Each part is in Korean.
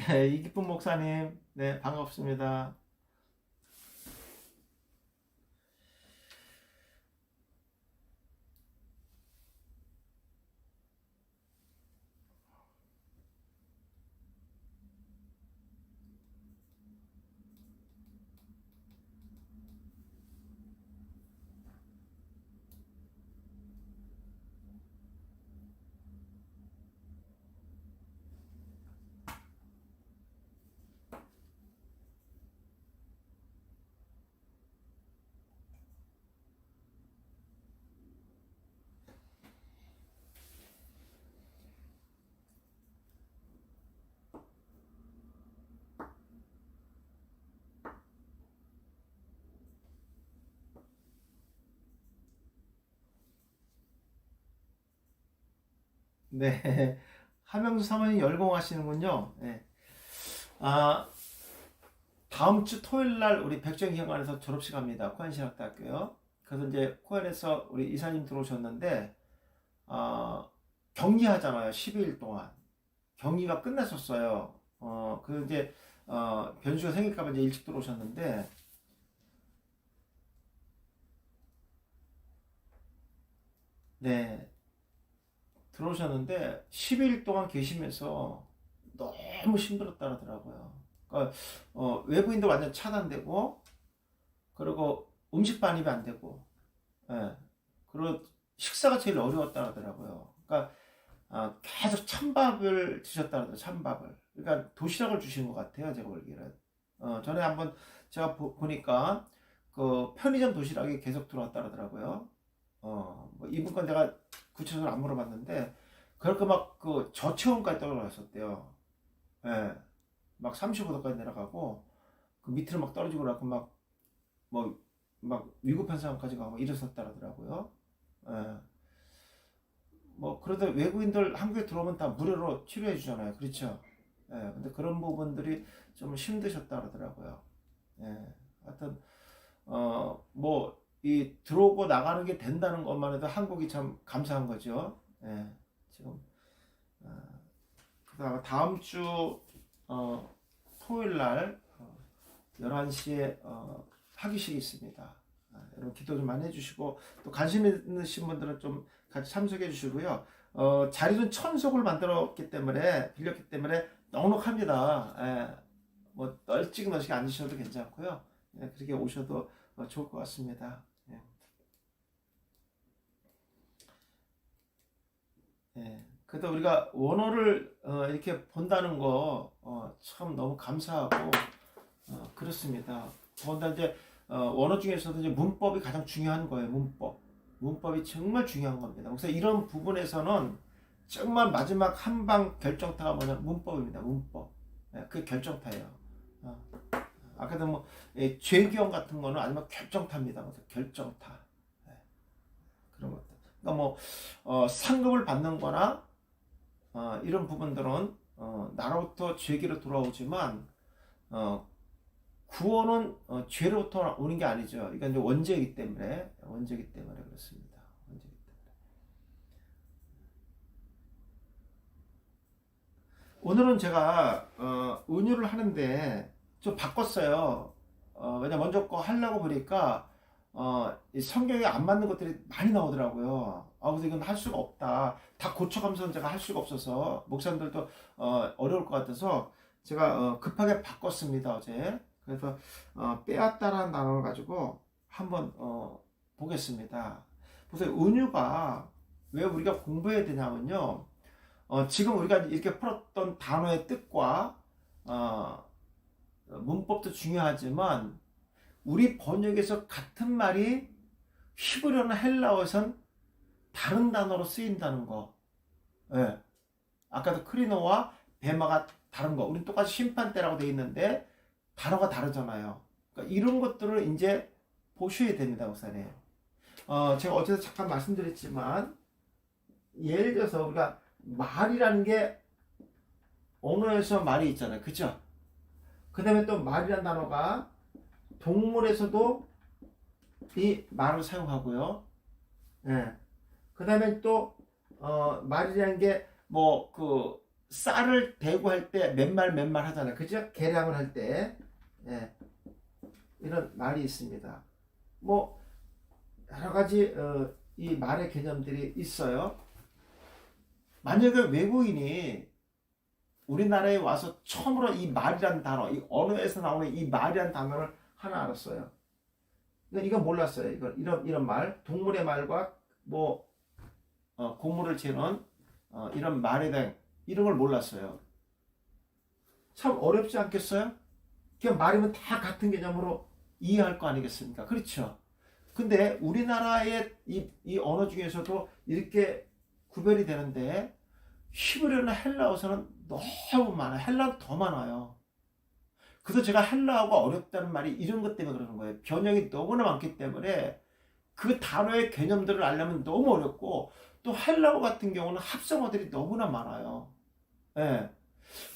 네, 이기쁨 목사님, 네, 반갑습니다. 네, 하명수 사모님 열공하시는군요. 네. 아, 다음 주 토요일 날 우리 백정희영관에서 졸업식 합니다. 코안신학대학교요. 그래서 이제 코안에서 우리 이사님 들어오셨는데, 아, 격리하잖아요. 12일 동안. 격리가 끝났었어요. 그 이제, 변수가 생길까봐 이제 일찍 들어오셨는데, 네, 들어오셨는데 10일 동안 계시면서 너무 힘들었다 하더라고요. 그러니까 외부인도 완전 차단되고, 그리고 음식 반입이 안 되고, 예, 그리고 식사가 제일 어려웠다 하더라고요. 그러니까 계속 찬밥을 드셨다 하더라고요. 찬밥을. 그러니까 도시락을 주신 것 같아요. 제가 보기에는. 전에 한번 제가 보니까 그 편의점 도시락이 계속 들어왔다 하더라고요. 뭐 이분 건 내가 구체적으로 안 물어봤는데, 그렇게 막 그 저체온까지 떨어졌었대요. 예. 막 35도까지 내려가고, 그 밑으로 막 떨어지고 그래갖고 뭐, 막 위급한 상황까지 가고 이랬었다 그러더라고요. 예. 뭐, 그런데 외국인들 한국에 들어오면 다 무료로 치료해 주잖아요. 그렇죠? 예. 근데 그런 부분들이 좀 힘드셨다 그러더라고요. 예. 하여튼, 뭐, 이 들어오고 나가는 게 된다는 것만 해도 한국이 참 감사한 거죠. 예. 지금, 그다음에 다음 주, 토요일 날, 11시에, 학위식이 있습니다. 여러분 기도 좀 많이 해주시고, 또 관심 있으신 분들은 좀 같이 참석해 주시고요. 자리는 천석을 만들었기 때문에, 빌렸기 때문에 넉넉합니다. 예. 뭐, 널찍널찍 앉으셔도 괜찮고요. 예, 그렇게 오셔도 좋을 것 같습니다. 예. 예. 그래도 우리가 원어를 이렇게 본다는 거 참 너무 감사하고 그렇습니다. 더군다나 이제 원어 중에서도 이제 문법이 가장 중요한 거예요. 문법. 문법이 정말 중요한 겁니다. 그래서 이런 부분에서는 정말 마지막 한 방 결정타가 뭐냐, 문법입니다. 문법. 예, 그 결정타예요. 어, 아까도 뭐 죄기형 같은 거는 아니면 결정타입니다. 그래서 결정타. 예, 그런 것들. 그러니까 뭐 상급을 받는 거나 이런 부분들은 나로부터 죄기로 돌아오지만 어, 구원은 죄로부터 오는 게 아니죠. 이건 이제 원죄이기 때문에 그렇습니다. 원죄이기 때문에. 오늘은 제가 은유를 하는데 좀 바꿨어요. 왜냐 먼저 거 하려고 보니까 이 성경에 안 맞는 것들이 많이 나오더라고요. 그래서 이건 할 수가 없다. 다 고쳐가면서 제가 할 수가 없어서 목사님들도 어려울 것 같아서 제가 급하게 바꿨습니다 어제. 그래서 빼앗다라는 단어를 가지고 한번 보겠습니다. 보세요. 은유가 왜 우리가 공부해야 되냐면요. 지금 우리가 이렇게 풀었던 단어의 뜻과 어, 문법도 중요하지만 우리 번역에서 같은 말이 히브리어나 헬라어에선 다른 단어로 쓰인다는 거. 예. 아까도 크리노와 베마가 다른 거. 우린 똑같이 심판대라고 돼 있는데 단어가 다르잖아요. 그러니까 이런 것들을 이제 보셔야 됩니다, 목사님. 제가 어제도 잠깐 말씀드렸지만 예를 들어서 우리가 말이라는 게 언어에서 말이 있잖아요. 그죠? 그 다음에 또 말이라는 단어가 동물에서도 이 말을 사용하고요. 예. 그 다음에 또, 말이라는 게, 뭐, 그, 쌀을 대고 할 때 맨말 하잖아요. 그죠? 계량을 할 때. 예, 이런 말이 있습니다. 뭐 여러 가지 이 말의 개념들이 있어요. 만약에 외국인이 우리나라에 와서 처음으로 이 말이란 단어, 이 언어에서 나오는 이 말이란 단어를 하나 알았어요. 이건 몰랐어요. 이런 말, 동물의 말과 뭐 고물을 지는 이런 말에 대한 이런 걸 몰랐어요. 참 어렵지 않겠어요? 그냥 말이면 다 같은 개념으로 이해할 거 아니겠습니까? 그렇죠? 근데 우리나라의 이 언어 중에서도 이렇게 구별이 되는데 히브리어나 헬라어서는 너무 많아요. 헬라어는 더 많아요. 그래서 제가 헬라어가 어렵다는 말이 이런 것 때문에 그러는 거예요. 변형이 너무나 많기 때문에 그 단어의 개념들을 알려면 너무 어렵고, 또 헬라어 같은 경우는 합성어들이 너무나 많아요. 예.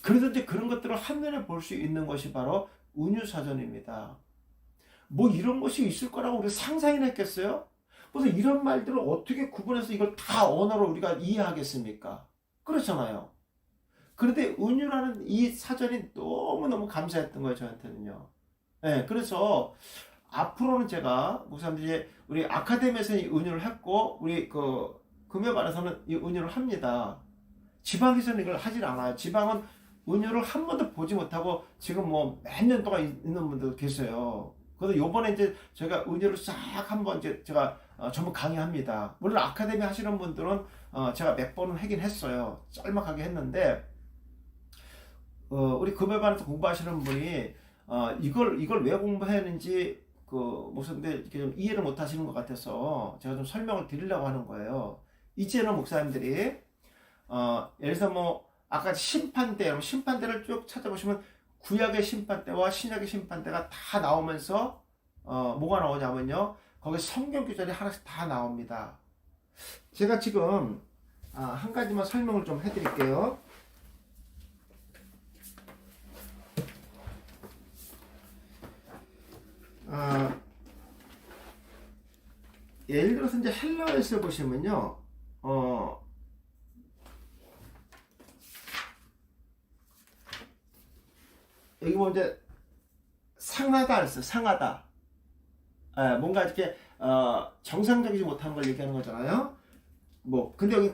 그래서 이제 그런 것들을 한눈에 볼 수 있는 것이 바로 운유사전입니다. 뭐 이런 것이 있을 거라고 우리가 상상이나 했겠어요? 그래서 이런 말들을 어떻게 구분해서 이걸 다 언어로 우리가 이해하겠습니까? 그렇잖아요. 그런데 운유라는 이 사전이 너무너무 감사했던 거예요, 저한테는요. 네, 그래서 앞으로는 제가 목사님들이 우리 아카데미에서는 이 운유를 했고, 우리 그 금요반에서는 이 운유를 합니다. 지방에서는 이걸 하질 않아요. 지방은 운유를 한 번도 보지 못하고 지금 뭐 몇 년 동안 있는 분들 계세요. 그래서 요번에 이제 제가 운유를 싹 한번 이제 제가 전부 강의합니다. 물론 아카데미 하시는 분들은 제가 몇 번은 하긴 했어요. 짤막하게 했는데, 우리 금요반에서 공부하시는 분이 이걸 왜 공부했는지 그 목사님들 이렇게 좀 이해를 못 하시는 것 같아서 제가 좀 설명을 드리려고 하는 거예요. 이제는 목사님들이 예를 들어서 뭐 아까 심판대를 쭉 찾아보시면 구약의 심판대와 신약의 심판대가 다 나오면서 뭐가 나오냐면요, 거기 성경 구절이 하나씩 다 나옵니다. 제가 지금 한 가지만 설명을 좀 해드릴게요. 예를 들어서 이제 헬라어에서 보시면요, 여기 뭐 이제 상하다 했어요. 상하다. 뭔가 이렇게 정상적이지 못한 걸 얘기하는 거잖아요. 뭐 근데 여기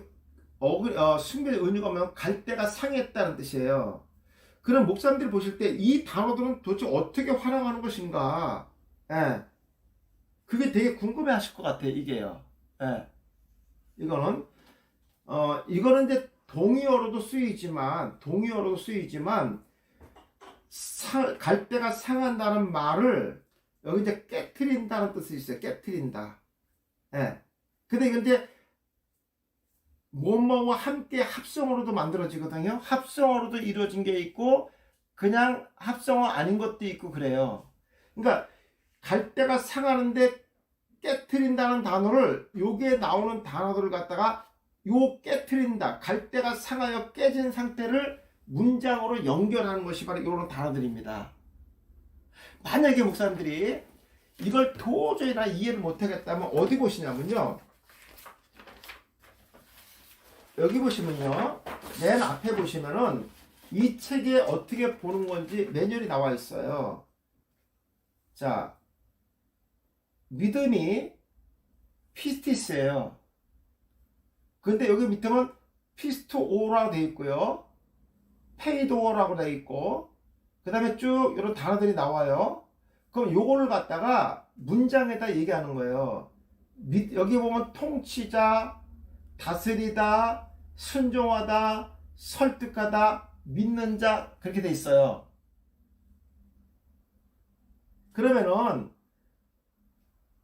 순결의 은유가 뭐면 갈대가 상했다는 뜻이에요. 그럼 목사님들이 보실 때 이 단어들은 도대체 어떻게 활용하는 것인가? 예. 그게 되게 궁금해 하실 것 같아요, 이게요. 예. 이거는 이제 동의어로도 쓰이지만, 갈대가 상한다는 말을 여기 이제 깨트린다는 뜻이 있어요. 깨트린다. 예. 근데 이건 이제 뭐뭐와 함께 합성어로도 만들어지거든요. 합성어로도 이루어진 게 있고 그냥 합성어 아닌 것도 있고 그래요. 그러니까 갈대가 상하는데 깨트린다는 단어를, 여기에 나오는 단어들을 갖다가 요 깨트린다, 갈대가 상하여 깨진 상태를 문장으로 연결하는 것이 바로 이런 단어들입니다. 만약에 목사님들이 이걸 도저히 나 이해를 못하겠다면 어디 보시냐면요, 여기 보시면요, 맨 앞에 보시면은 이 책에 어떻게 보는 건지 매뉴얼이 나와 있어요. 자, 믿음이 피스티스예요. 근데 여기 밑에는 피스토오라고 되어 있고요, 페이도어라고 되어 있고, 그 다음에 쭉 이런 단어들이 나와요. 그럼 요거를 갖다가 문장에다 얘기하는 거예요. 여기 보면 통치자, 다스리다, 순종하다, 설득하다, 믿는 자, 그렇게 돼 있어요. 그러면은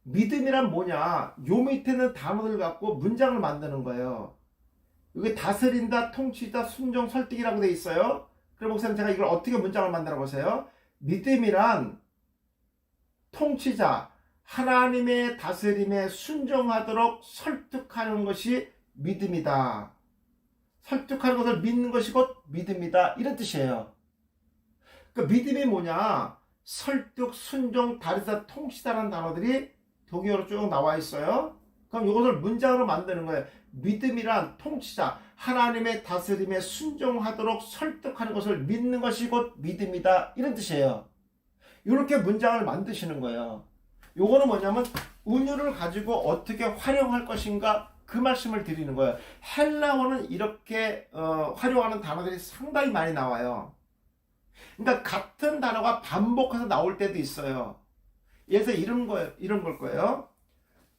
믿음이란 뭐냐? 요 밑에는 단어들 갖고 문장을 만드는 거예요. 여기 다스린다, 통치다, 순종, 설득이라고 돼 있어요. 그럼 목사님, 제가 이걸 어떻게 문장을 만들어 보세요. 믿음이란 통치자, 하나님의 다스림에 순종하도록 설득하는 것이 믿음이다. 설득하는 것을 믿는 것이 곧 믿음이다. 이런 뜻이에요. 그러니까 믿음이 뭐냐? 설득, 순종, 다르다, 통치다라는 단어들이 동의어로 쭉 나와 있어요. 그럼 이것을 문장으로 만드는 거예요. 믿음이란 통치자, 하나님의 다스림에 순종하도록 설득하는 것을 믿는 것이 곧 믿음이다. 이런 뜻이에요. 이렇게 문장을 만드시는 거예요. 요거는 뭐냐면 은유를 가지고 어떻게 활용할 것인가 그 말씀을 드리는 거예요. 헬라어는 이렇게 활용하는 단어들이 상당히 많이 나와요. 그러니까 같은 단어가 반복해서 나올 때도 있어요. 그래서 이런 걸 거예요.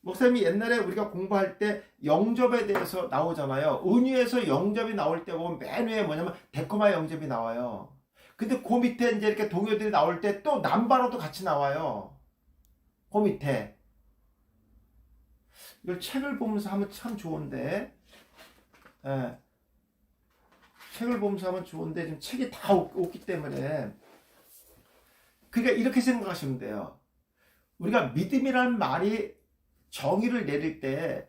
목사님이 옛날에 우리가 공부할 때 영접에 대해서 나오잖아요. 은유에서 영접이 나올 때 보면 맨 위에 뭐냐면 데코마 영접이 나와요. 근데 그 밑에 이제 이렇게 동요들이 나올 때 또 남바로도 같이 나와요. 그 밑에. 이걸 책을 보면서 하면 참 좋은데, 예. 책을 보면서 하면 좋은데 지금 책이 다 없기 때문에, 그러니까 이렇게 생각하시면 돼요. 우리가 믿음이라는 말이 정의를 내릴 때,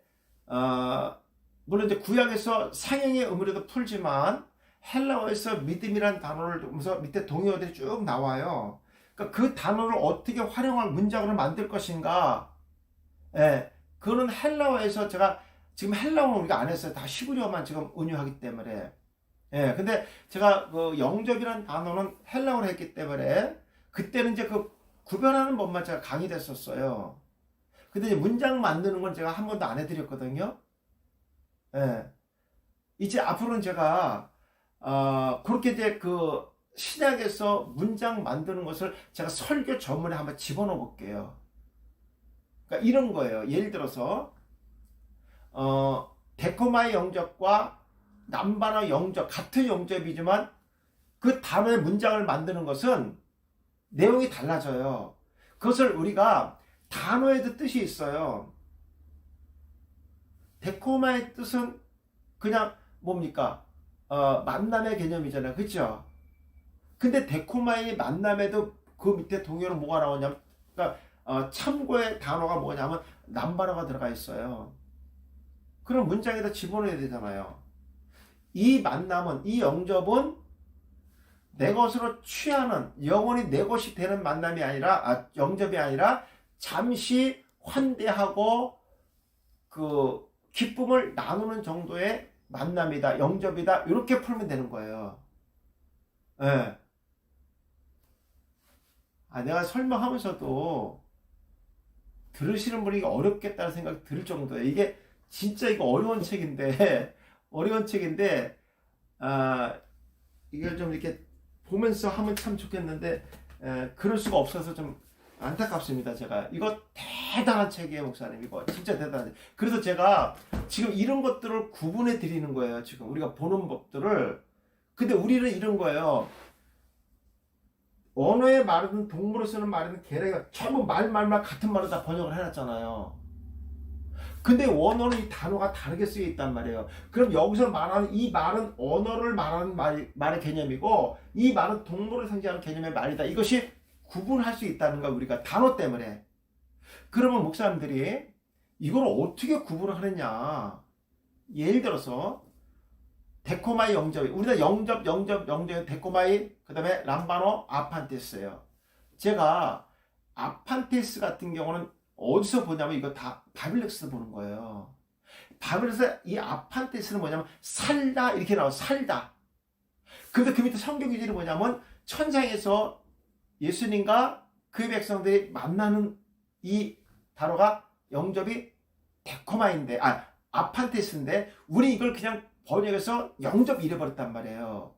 물론 이제 구약에서 상형의 의미로도 풀지만 헬라어에서 믿음이라는 단어를 보면서 밑에 동의어들이 쭉 나와요. 그러니까 그 단어를 어떻게 활용할 문장으로 만들 것인가, 예. 그거는 헬라어에서 제가 지금 헬라어는 우리가 안 했어요. 다 히브리어만 지금 은유하기 때문에. 예. 근데 제가 그 영접이라는 단어는 헬라어로 했기 때문에 그때는 이제 그 구별하는 법만 제가 강의됐었어요. 근데 이제 문장 만드는 건 제가 한 번도 안 해드렸거든요. 예. 이제 앞으로는 제가 그렇게 이제 그 신약에서 문장 만드는 것을 제가 설교 전문에 한번 집어넣어 볼게요. 그러니까 이런 거예요. 예를 들어서 데코마의 영접과 남바나 영접 같은 영접이지만 그 단어의 문장을 만드는 것은 내용이 달라져요. 그것을 우리가 단어에도 뜻이 있어요. 데코마의 뜻은 그냥 뭡니까? 만남의 개념이잖아요. 그렇죠? 근데 데코마의 만남에도 그 밑에 동요로 뭐가 나오냐면, 그러니까 참고의 단어가 뭐냐면 남바라가 들어가 있어요. 그럼 문장에다 집어넣어야 되잖아요. 이 만남은, 이 영접은 내 것으로 취하는, 영원히 내 것이 되는 만남이 아니라, 영접이 아니라 잠시 환대하고 그 기쁨을 나누는 정도의 만남이다, 영접이다, 이렇게 풀면 되는 거예요. 예. 내가 설명하면서도 들으시는 분이 어렵겠다는 생각이 들 정도예요. 이게 진짜 이거 어려운 책인데, 어려운 책인데, 이걸 좀 이렇게 보면서 하면 참 좋겠는데, 그럴 수가 없어서 좀 안타깝습니다. 제가 이거 대단한 책이에요, 목사님. 이거 진짜 대단한 책. 그래서 제가 지금 이런 것들을 구분해 드리는 거예요. 지금 우리가 보는 법들을. 근데 우리는 이런 거예요. 언어의 말은, 동물을 쓰는 말은 걔네가 전부 말말말 같은 말로 다 번역을 해놨잖아요. 근데 원어는 이 단어가 다르게 쓰여 있단 말이에요. 그럼 여기서 말하는 이 말은 언어를 말하는 말의 개념이고, 이 말은 동물을 상징하는 개념의 말이다. 이것이 구분할 수 있다는 거야, 우리가 단어 때문에. 그러면 목사님들이 이걸 어떻게 구분을 하느냐. 예를 들어서 데코마이 영접, 우리가 영접, 데코마이, 그 다음에 람바노, 아판테스예요. 제가 아판테스 같은 경우는 어디서 보냐면 이거 다 바빌렉스에서 보는 거예요. 바빌렉스에 이 아판테스는 뭐냐면 살다 이렇게 나와요. 살다. 근데 그 밑에 성경 기준이 뭐냐면 천상에서 예수님과 그의 백성들이 만나는 이 단어가 영접이 데코마인데, 아판테스인데 우리 이걸 그냥 번역해서 영접 잃어버렸단 말이에요.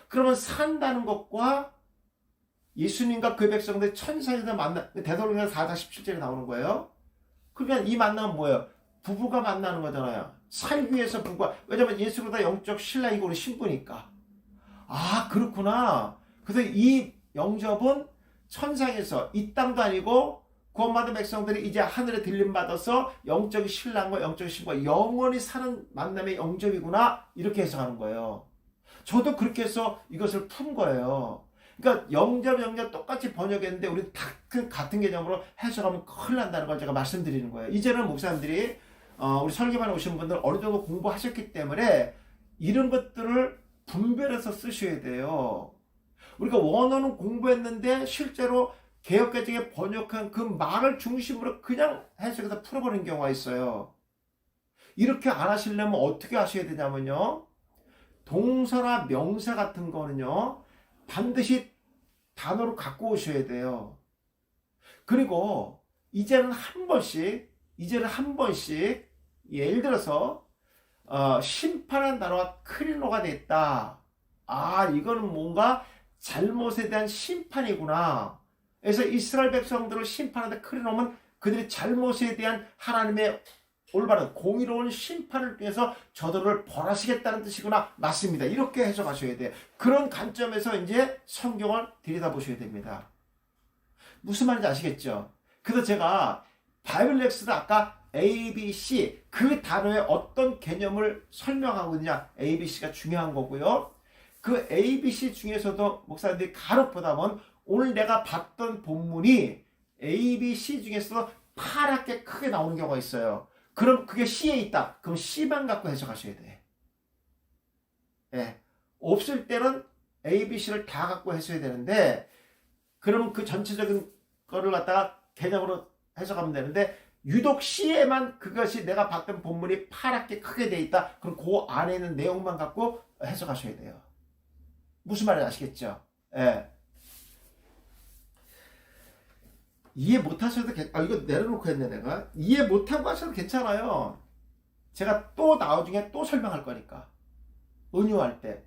그러면 산다는 것과 예수님과 그 백성들 천사에서 만나, 데살로니가 4장 17절에 나오는 거예요. 그러니까 이 만남은 뭐예요? 부부가 만나는 거잖아요. 살기 위해서 부부가, 왜냐면 예수보다 영적 신랑이고 우리 신부니까. 그렇구나. 그래서 이 영접은 천상에서, 이 땅도 아니고 구원받은 백성들이 이제 하늘에 들림받아서 영적인 신랑과 영적인 신부가 영원히 사는 만남의 영접이구나, 이렇게 해석하는 거예요. 저도 그렇게 해서 이것을 푼 거예요. 그러니까 영접 똑같이 번역했는데 우리 같은 개념으로 해석하면 큰일 난다는 걸 제가 말씀드리는 거예요. 이제는 목사님들이 우리 설교반에 오신 분들 어느 정도 공부하셨기 때문에 이런 것들을 분별해서 쓰셔야 돼요. 우리가 원어는 공부했는데 실제로 개역개정에 번역한 그 말을 중심으로 그냥 해석해서 풀어버리는 경우가 있어요. 이렇게 안 하시려면 어떻게 하셔야 되냐면요. 동사나 명사 같은 거는요. 반드시 단어로 갖고 오셔야 돼요. 그리고 이제는 한 번씩 예를 들어서 심판한 단어가 크리노가 됐다. 아, 이거는 뭔가 잘못에 대한 심판이구나. 그래서 이스라엘 백성들을 심판하는데 크리노면 그들이 잘못에 대한 하나님의 올바른 공의로운 심판을 통해서 저들을 벌하시겠다는 뜻이구나. 맞습니다. 이렇게 해석하셔야 돼요. 그런 관점에서 이제 성경을 들여다보셔야 됩니다. 무슨 말인지 아시겠죠? 그래서 제가 바이블 렉스도 아까 ABC 그 단어의 어떤 개념을 설명하고 있느냐. ABC가 중요한 거고요. 그 ABC 중에서도 목사님들이 간혹 보다 보면 오늘 내가 봤던 본문이 ABC 중에서 파랗게 크게 나오는 경우가 있어요. 그럼 그게 C에 있다. 그럼 C만 갖고 해석하셔야 돼. 예. 없을 때는 ABC를 다 갖고 해석해야 되는데 그러면 그 전체적인 거를 갖다가 개념으로 해석하면 되는데 유독 C에만 그것이 내가 봤던 본문이 파랗게 크게 돼 있다. 그럼 그 안에 있는 내용만 갖고 해석하셔야 돼요. 무슨 말인지 아시겠죠? 예. 이해 못하셔도 이거 내려놓고 했네 내가. 이해 못하고 하셔도 괜찮아요. 제가 또 나중에 또 설명할 거니까. 은유할 때.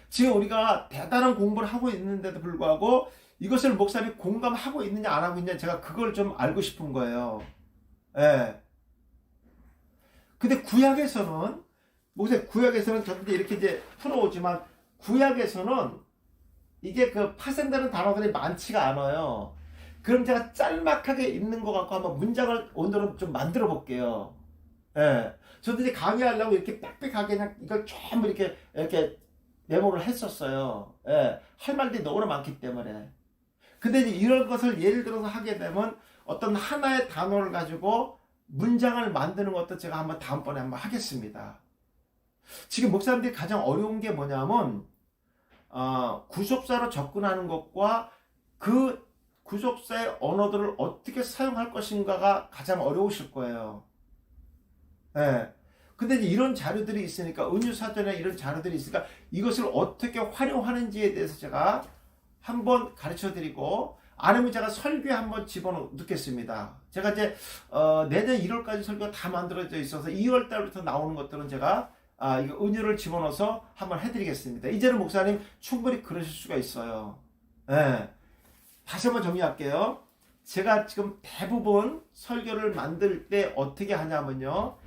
지금 우리가 대단한 공부를 하고 있는데도 불구하고 이것을 목사님이 공감하고 있느냐 안 하고 있느냐 제가 그걸 좀 알고 싶은 거예요. 예. 근데 구약에서는 목사님 구약에서는 저한테 이렇게 이제 풀어오지만 구약에서는 이게 그 파생되는 단어들이 많지가 않아요. 그럼 제가 짤막하게 읽는 것 같고 한번 문장을 오늘은 좀 만들어 볼게요. 예. 저도 이제 강의하려고 이렇게 빽빽하게 그냥 이걸 전부 이렇게 메모를 했었어요. 예. 할 말들이 너무나 많기 때문에. 근데 이제 이런 것을 예를 들어서 하게 되면 어떤 하나의 단어를 가지고 문장을 만드는 것도 제가 한번 다음번에 한번 하겠습니다. 지금 목사님들이 가장 어려운 게 뭐냐면 구속사로 접근하는 것과 그 구속사의 언어들을 어떻게 사용할 것인가가 가장 어려우실 거예요. 예. 근데 이제 이런 자료들이 있으니까 은유사전에 이런 자료들이 있으니까 이것을 어떻게 활용하는지에 대해서 제가 한번 가르쳐 드리고 아니면 제가 설교에 한번 집어넣겠습니다. 제가 이제 내년 1월까지 설교가 다 만들어져 있어서 2월 달부터 나오는 것들은 제가 이거 은유를 집어넣어서 한번 해드리겠습니다. 이제는 목사님 충분히 그러실 수가 있어요. 예. 다시 한번 정리할게요. 제가 지금 대부분 설교를 만들 때 어떻게 하냐면요.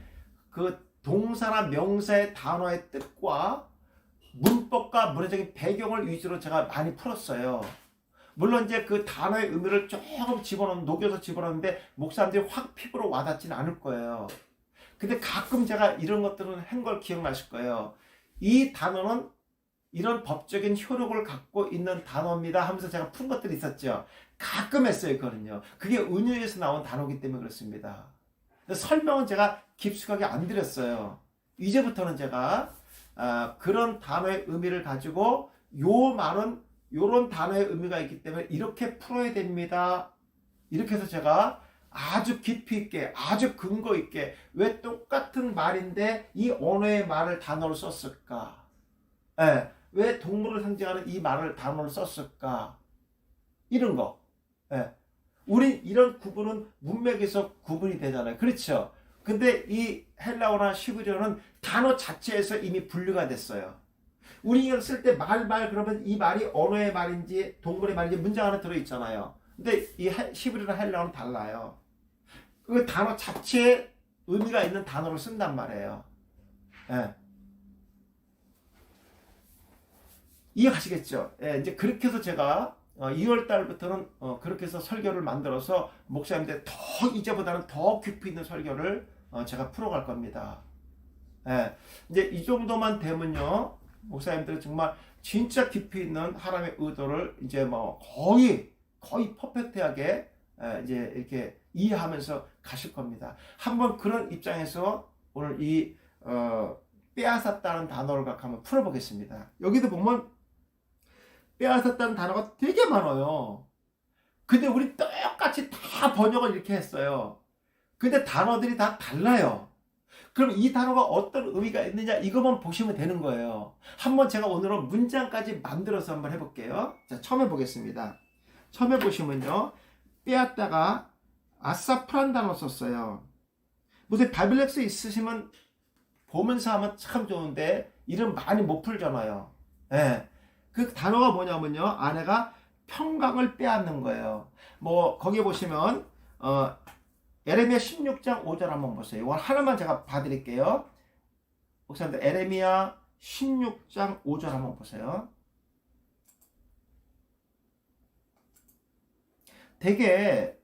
그 동사나 명사의 단어의 뜻과 문법과 문화적인 배경을 위주로 제가 많이 풀었어요. 물론 이제 그 단어의 의미를 조금 녹여서 집어넣는데 목사님들이 확 피부로 와닿지는 않을 거예요. 근데 가끔 제가 이런 것들은 한 걸 기억나실 거예요. 이 단어는 이런 법적인 효력을 갖고 있는 단어입니다 하면서 제가 푼 것들이 있었죠. 가끔 했어요. 그거는요. 그게 은유에서 나온 단어이기 때문에 그렇습니다. 설명은 제가 깊숙하게 안 드렸어요. 이제부터는 제가 그런 단어의 의미를 가지고 요 말은 요런 단어의 의미가 있기 때문에 이렇게 풀어야 됩니다. 이렇게 해서 제가 아주 깊이 있게 아주 근거 있게 왜 똑같은 말인데 이 언어의 말을 단어로 썼을까? 예, 왜 동물을 상징하는 이 말을 단어로 썼을까? 이런 거. 예. 우리 이런 구분은 문맥에서 구분이 되잖아요. 그렇죠? 근데 이 헬라어나 히브리어는 단어 자체에서 이미 분류가 됐어요. 우리 이걸 쓸 때 그러면 이 말이 언어의 말인지 동물의 말인지 문장 안에 들어있잖아요. 근데 이 히브리어나 헬라어는 달라요. 그 단어 자체에 의미가 있는 단어를 쓴단 말이에요. 예. 이해가시겠죠? 예, 이제 그렇게 해서 제가 2월 달부터는 그렇게 해서 설교를 만들어서 목사님들 이제보다는 더 깊이 있는 설교를 제가 풀어갈 겁니다. 예, 이제 이 정도만 되면요, 목사님들은 정말 진짜 깊이 있는 하나님의 의도를 이제 뭐 거의 퍼펙트하게 이제 이렇게 이해하면서 가실 겁니다. 한번 그런 입장에서 오늘 이 빼앗았다는 단어를 갖고 한번 풀어보겠습니다. 여기도 보면 빼앗았다는 단어가 되게 많아요. 근데 우리 똑같이 다 번역을 이렇게 했어요. 근데 단어들이 다 달라요. 그럼 이 단어가 어떤 의미가 있느냐 이것만 보시면 되는 거예요. 한번 제가 오늘은 문장까지 만들어서 한번 해볼게요. 자, 처음 해보겠습니다. 처음 해보시면요. 빼앗다가 아사프란 단어 썼어요. 무슨 바빌렉스 있으시면 보면서 하면 참 좋은데 이름 많이 못 풀잖아요. 예. 그 단어가 뭐냐면요. 아내가 평강을 빼앗는 거예요. 뭐 거기 보시면 에레미야 16장 5절 한번 보세요. 이거 하나만 제가 봐드릴게요. 목사님들 에레미야 16장 5절 한번 보세요. 되게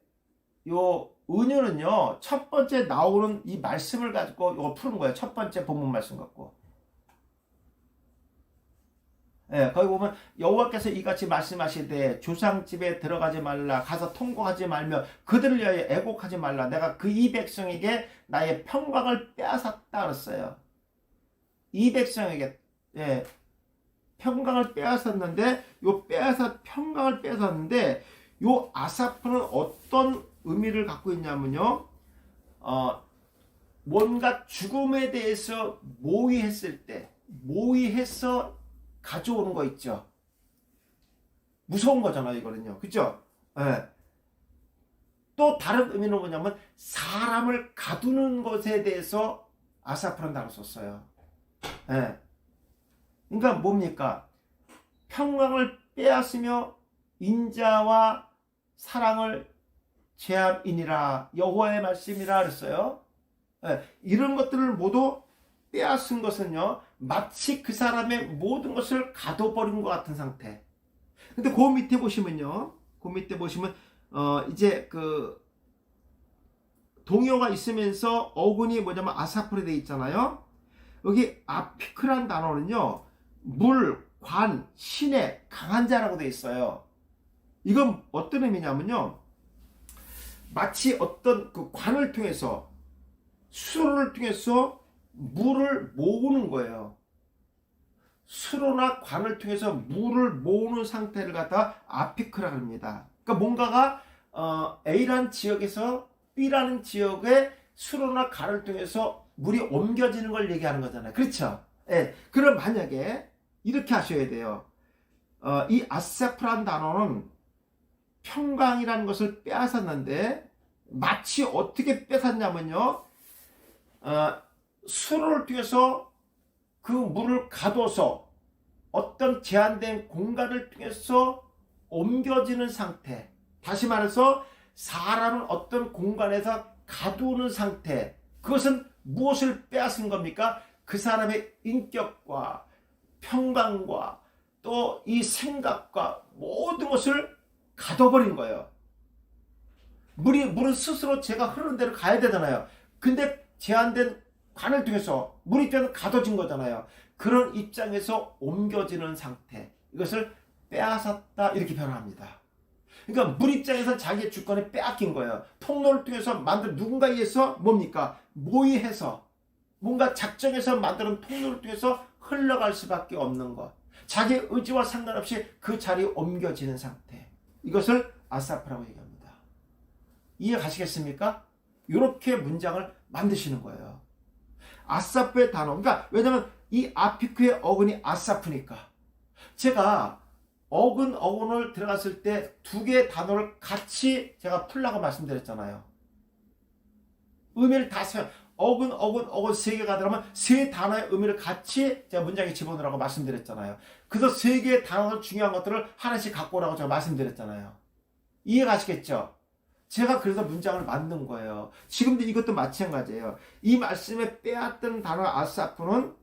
요 은유는요 첫 번째 나오는 이 말씀을 가지고 이거 푸는 거예요. 첫 번째 본문 말씀 갖고. 예, 거기 보면 여호와께서 이같이 말씀하시되 조상집에 들어가지 말라 가서 통곡하지 말며 그들을 위하여 애곡하지 말라 내가 그 이 백성에게 나의 평강을 빼앗았다 그랬어요. 이 백성에게 평강을 빼앗았는데 요 평강을 빼앗았는데 요 아사프는 어떤 의미를 갖고 있냐면요. 뭔가 죽음에 대해서 모의해서 가져오는 거 있죠. 무서운 거잖아요, 이거는요. 그죠? 예. 또 다른 의미는 뭐냐면 사람을 가두는 것에 대해서 아사프란 단어 썼어요. 예. 그러니까 뭡니까? 평강을 빼앗으며 인자와 사랑을 제함이니라 여호와의 말씀이라 그랬어요. 예. 이런 것들을 모두 빼앗은 것은요 마치 그 사람의 모든 것을 가둬버린 것 같은 상태. 근데 그 밑에 보시면요 이제 그 동요가 있으면서 어근이 뭐냐면 아사프로 되어 있잖아요. 여기 아피크란 단어는요 물, 관, 신의 강한 자라고 되어 있어요. 이건 어떤 의미냐면요 마치 어떤 그 관을 통해서 수로를 통해서 물을 모으는 거예요. 수로나 관을 통해서 물을 모으는 상태를 갖다 아피크라고 합니다. 그러니까 뭔가가 A라는 지역에서 B라는 지역에 수로나 관을 통해서 물이 옮겨지는 걸 얘기하는 거잖아요. 그렇죠? 예. 그럼 만약에 이렇게 하셔야 돼요. 이 아사프란 단어는 평강이라는 것을 빼앗았는데 마치 어떻게 뺏었냐면요. 수로를 통해서 그 물을 가둬서 어떤 제한된 공간을 통해서 옮겨지는 상태. 다시 말해서 사람은 어떤 공간에서 가두는 상태. 그것은 무엇을 빼앗은 겁니까? 그 사람의 인격과 평강과 또 이 생각과 모든 것을 가둬버린 거예요. 물은 스스로 제가 흐르는 대로 가야 되잖아요. 근데 제한된 관을 통해서 물이 되면 가둬진 거잖아요. 그런 입장에서 옮겨지는 상태. 이것을 빼앗았다 이렇게 표현합니다. 그러니까 물 입장에서 자기의 주권을 빼앗긴 거예요. 통로를 통해서 만든 누군가에 의해서 뭡니까? 모의해서 뭔가 작정해서 만드는 통로를 통해서 흘러갈 수밖에 없는 것. 자기의 의지와 상관없이 그 자리에 옮겨지는 상태. 이것을 아사프라고 얘기합니다. 이해 가시겠습니까? 이렇게 문장을 만드시는 거예요. 아사프의 단어. 그러니까 왜냐면 이 아피크의 어근이 아사프니까. 제가 어근을 들어갔을 때 두 개의 단어를 같이 제가 풀라고 말씀드렸잖아요. 의미를 다 어근 세 개가 들어가면 세 단어의 의미를 같이 제가 문장에 집어넣으라고 말씀드렸잖아요. 그래서 세 개의 단어들 중요한 것들을 하나씩 갖고 오라고 제가 말씀드렸잖아요. 이해 가시겠죠? 제가 그래서 문장을 만든 거예요. 지금도 이것도 마찬가지예요. 이 말씀에 빼앗던 단어 아사프는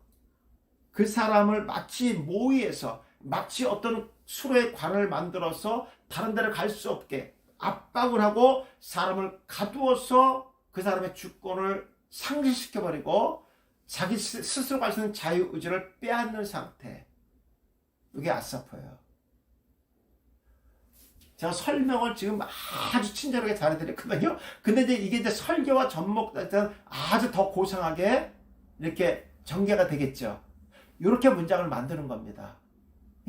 그 사람을 마치 모의해서 마치 어떤 수로의 관을 만들어서 다른 데를 갈 수 없게 압박을 하고 사람을 가두어서 그 사람의 주권을 상실시켜버리고 자기 스스로 갈 수 있는 자유의지를 빼앗는 상태. 이게 아사프예요. 제가 설명을 지금 아주 친절하게 잘해드렸거든요. 근데 이게 이제 설교와 접목할 때는 아주 더 고상하게 이렇게 전개가 되겠죠. 이렇게 문장을 만드는 겁니다.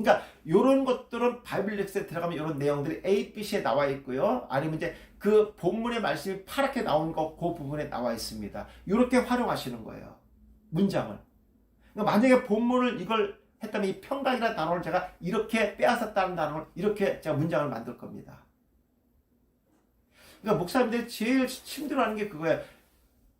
그러니까 이런 것들은 바이블 렉스에 들어가면 이런 내용들이 A, B, C에 나와 있고요. 아니면 이제 그 본문의 말씀이 파랗게 나온 거 그 부분에 나와 있습니다. 이렇게 활용하시는 거예요. 문장을. 그러니까 만약에 본문을 이걸 했다면 이 평강이라는 단어를 제가 이렇게 빼앗았다는 단어를 이렇게 제가 문장을 만들 겁니다. 그러니까 목사님들이 제일 힘들어하는 게 그거예요.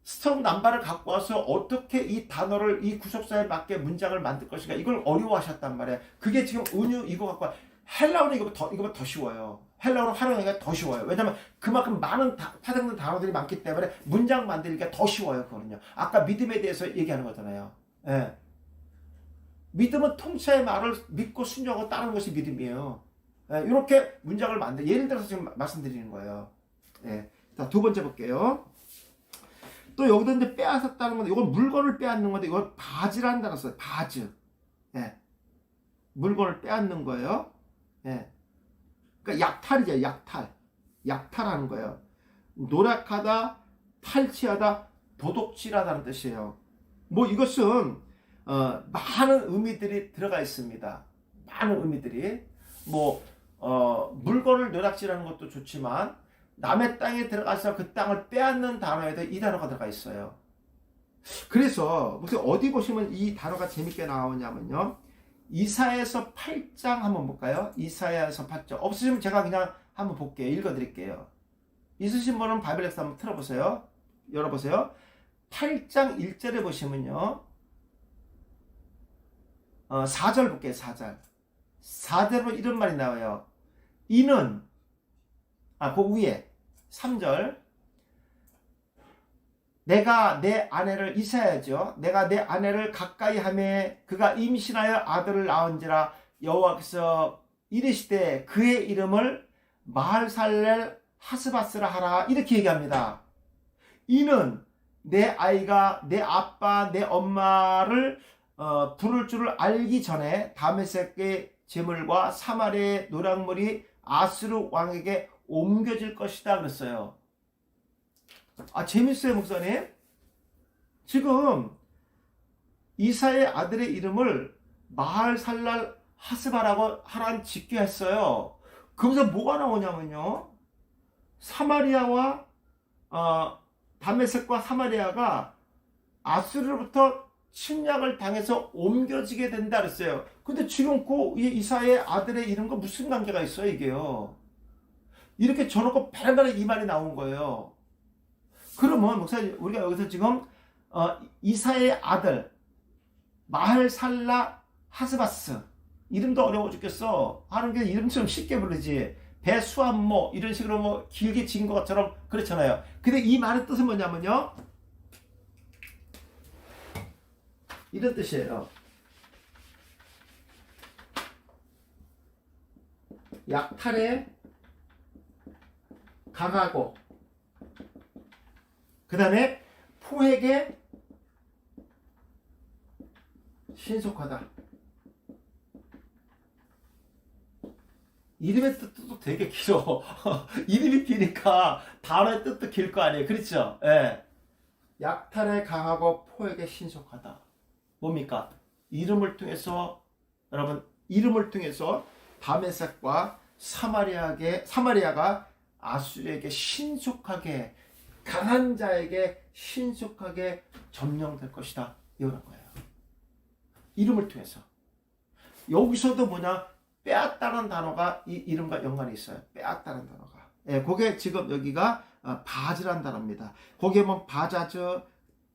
스트롱 넘버를 갖고 와서 어떻게 이 단어를 이 구속사에 맞게 문장을 만들 것인가 이걸 어려워하셨단 말이에요. 그게 지금 은유 이거 갖고 와. 헬라어는 이거보다 더 쉬워요. 헬라어로 활용하기가 더 쉬워요. 왜냐면 그만큼 많은 파생된 단어들이 많기 때문에 문장 만들기가 더 쉬워요. 그거는요. 아까 믿음에 대해서 얘기하는 거잖아요. 예. 믿음은 통치의 말을 믿고 순종하고 따르는 것이 믿음이에요. 예, 이렇게 문장을 만들. 예를 들어서 지금 말씀드리는 거예요. 예. 자, 두 번째 볼게요. 또 여기도 이제 빼앗았다는 건데, 이건 물건을 빼앗는 건데, 이건 바지라는 단어 써요. 바즈. 예. 물건을 빼앗는 거예요. 예. 그러니까 약탈이죠. 약탈. 약탈하는 거예요. 노력하다, 탈취하다, 도둑질하다는 뜻이에요. 뭐 이것은 많은 의미들이 들어가 있습니다. 많은 의미들이. 뭐 물건을 노략질하는 것도 좋지만 남의 땅에 들어가서 그 땅을 빼앗는 단어에도 이 단어가 들어가 있어요. 그래서 무슨 어디 보시면 이 단어가 재밌게 나오냐면요. 이사야서 8장 한번 볼까요? 이사야서 8장. 없으시면 제가 그냥 한번 볼게요. 읽어드릴게요. 있으신 분은 바이블 렉스 한번 틀어보세요. 열어보세요. 8장 1절에 보시면요. 4절 볼게요. 4절. 4절로 이런 말이 나와요. 이는 그 위에 3절 내가 내 아내를 이사야죠. 내가 내 아내를 가까이 하매 그가 임신하여 아들을 낳은지라 여호와께서 이르시되 그의 이름을 마할살렐 하스바스라 하라 이렇게 얘기합니다. 이는 내 아이가 내 아빠 내 엄마를 부를 줄을 알기 전에 다메섹의 재물과 사마리아의 노략물이 아수르 왕에게 옮겨질 것이다 그랬어요. 재밌어요 목사님. 지금 이사의 아들의 이름을 마할살랄 하스바라고 하란 짓게 했어요. 그러면서 뭐가 나오냐면요. 사마리아와 다메섹과 사마리아가 아수르로부터 침략을 당해서 옮겨지게 된다 그랬어요. 근데 지금 그 이사의 아들의 이름과 무슨 관계가 있어요 이게요. 이렇게 저놓고 바라바라 이 말이 나온 거예요. 그러면 목사님 우리가 여기서 지금 이사의 아들 마할살라 하스바스 이름도 어려워 죽겠어 하는 게 이름처럼 쉽게 부르지 배수암모 이런 식으로 뭐 길게 지은 것처럼 그렇잖아요. 근데 이 말의 뜻은 뭐냐면요 이런 뜻이에요. 약탈에 강하고 그 다음에 포획에 신속하다. 이름의 뜻도 되게 길어. 이름이 기니까 단어의 뜻도 길 거 아니에요. 그렇죠? 예. 약탈에 강하고 포획에 신속하다. 뭡니까? 이름을 통해서 여러분 이름을 통해서 다메섹과 사마리아가 아수르에게 신속하게 강한 자에게 신속하게 점령될 것이다. 이런 거예요. 이름을 통해서. 여기서도 뭐냐? 빼앗다는 단어가 이 이름과 연관이 있어요. 빼앗다는 단어가. 예, 그게 지금 여기가 바즈란 단어입니다. 거기에 보면 바자저,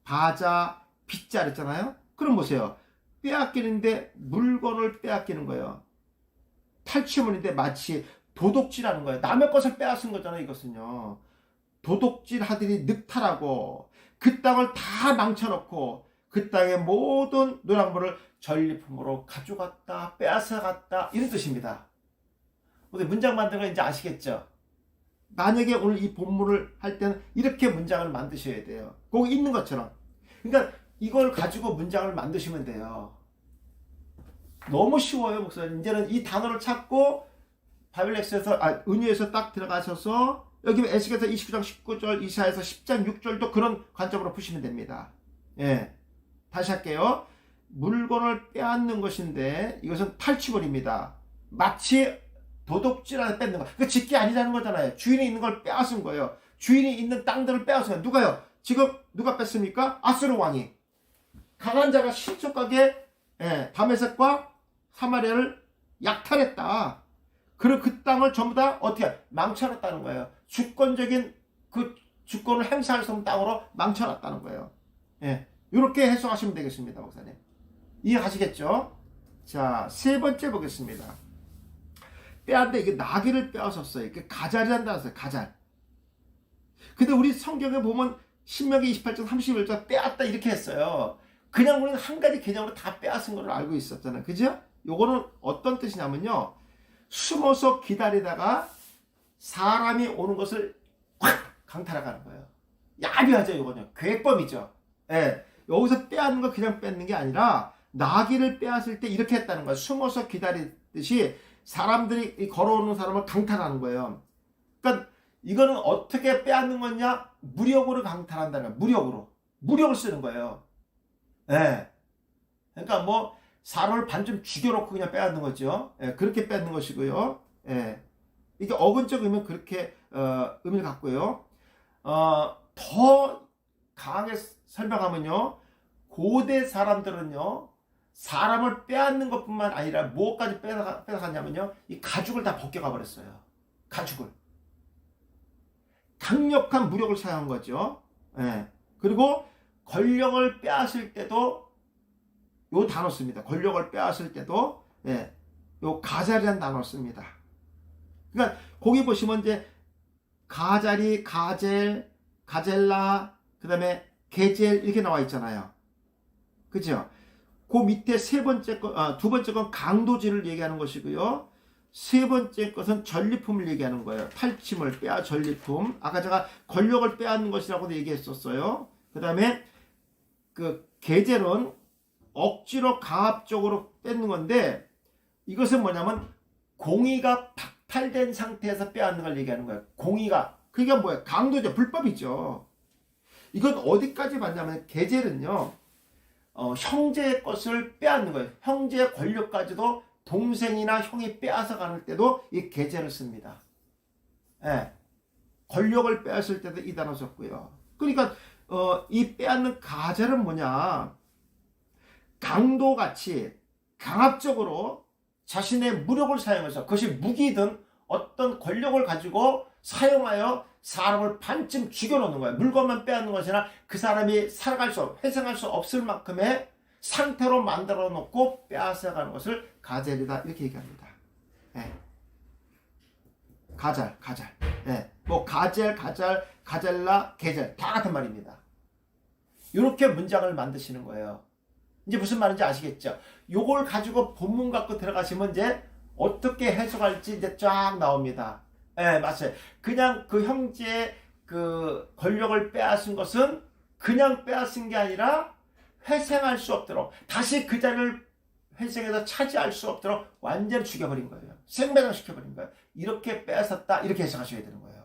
바자, 빗자 그랬잖아요. 그럼 보세요. 빼앗기는데 물건을 빼앗기는 거예요. 탈취물인데 마치 도둑질하는 거예요. 남의 것을 빼앗은 거잖아요. 이것은요. 도둑질 하더니 늑탈하고 그 땅을 다 망쳐놓고 그 땅의 모든 노략물을 전리품으로 가져갔다 빼앗아갔다 이런 뜻입니다. 근데 문장 만드는 거 이제 아시겠죠? 만약에 오늘 이 본문을 할 때는 이렇게 문장을 만드셔야 돼요. 거기 있는 것처럼. 그러니까 이걸 가지고 문장을 만드시면 돼요. 너무 쉬워요 목사님. 이제는 이 단어를 찾고 바이블렉스에서 은유에서 딱 들어가셔서 여기 에스겔서 29장 19절 이사야서 10장 6절도 그런 관점으로 푸시면 됩니다. 예, 다시 할게요. 물건을 빼앗는 것인데 이것은 탈취물입니다. 마치 도둑질하다 뺏는 거. 그 집게 아니라는 거잖아요. 주인이 있는 걸 빼앗은 거예요. 주인이 있는 땅들을 빼앗은 거예요. 누가요? 지금 누가 뺐습니까? 아수르 왕이. 강한 자가 신속하게 다메섹과 사마리아를 약탈했다. 그리고 그 땅을 전부 다 어떻게 망쳐놨다는 거예요. 주권적인 그 주권을 행사할 수 없는 땅으로 망쳐놨다는 거예요. 이렇게 해석하시면 되겠습니다, 목사님. 이해하시겠죠? 자, 세 번째 보겠습니다. 빼앗는데 이게 나귀를 빼앗았어요. 이게 가잘이란다 했어요. 가잘. 근데 우리 성경에 보면 신명기 28장 31절 빼앗다 이렇게 했어요. 그냥 우리는 한 가지 개념으로 다 빼앗은 걸로 알고 있었잖아요. 그죠? 요거는 어떤 뜻이냐면요. 숨어서 기다리다가 사람이 오는 것을 확 강탈하는 거예요. 야비하죠, 요거는. 괴범이죠. 여기서 빼앗는 거 그냥 뺏는 게 아니라 나귀를 빼앗을 때 이렇게 했다는 거예요. 숨어서 기다리듯이 사람들이 걸어오는 사람을 강탈하는 거예요. 그러니까 이거는 어떻게 빼앗는 거냐? 무력으로 강탈한다는 거예요. 무력을 쓰는 거예요. 그러니까 뭐 사람을 반쯤 죽여놓고 그냥 빼앗는 거죠. 그렇게 뺏는 것이고요. 이게 어근적 의미는 그렇게 의미를 갖고요. 더 강하게 설명하면요, 고대 사람들은요, 사람을 빼앗는 것뿐만 아니라 무엇까지 빼앗았냐면요, 이 가죽을 다 벗겨가 버렸어요. 가죽을. 강력한 무력을 사용한 거죠. 그리고 권력을 빼앗을 때도 요 단어 씁니다. 권력을 빼앗을 때도 요 가잘이라는 단어 씁니다. 그러니까 거기 보시면 이제 가잘이 가젤, 가젤라, 그 다음에 게젤 이렇게 나와 있잖아요. 그죠? 그 밑에 두 번째 건 강도질을 얘기하는 것이고요. 세 번째 것은 전리품을 얘기하는 거예요. 탈취물, 전리품. 아까 제가 권력을 빼앗는 것이라고도 얘기했었어요. 그 다음에 그 게젤은 억지로 강압적으로 뺏는 건데, 이것은 뭐냐면 공의가 박탈된 상태에서 빼앗는 걸 얘기하는 거예요. 공의가. 그게 뭐예요? 강도죠. 불법이죠. 이건 어디까지 맞냐면 게젤은요, 형제의 것을 빼앗는 거예요. 형제의 권력까지도 동생이나 형이 빼앗아 가는 때도 이 게젤을 씁니다. 권력을 빼앗을 때도 이 단어 썼고요. 그러니까 이 빼앗는 가젤은 뭐냐? 강도같이 강압적으로 자신의 무력을 사용해서, 그것이 무기든 어떤 권력을 가지고 사용하여 사람을 반쯤 죽여놓는 거예요. 물건만 빼앗는 것이나 그 사람이 회생할 수 없을 만큼의 상태로 만들어 놓고 빼앗아가는 것을 가젤이다 이렇게 얘기합니다. 가잘. 뭐 가젤, 가젤라, 게젤 다 같은 말입니다. 이렇게 문장을 만드시는 거예요. 이제 무슨 말인지 아시겠죠? 요걸 가지고 본문 갖고 들어가시면 이제 어떻게 해석할지 이제 쫙 나옵니다. 맞아요. 그냥 그 형제의 그 권력을 빼앗은 것은 그냥 빼앗은 게 아니라 회생할 수 없도록, 다시 그 자리를 회생해서 차지할 수 없도록 완전히 죽여버린 거예요. 생매장시켜버린 거예요. 이렇게 빼앗았다, 이렇게 해석하셔야 되는 거예요.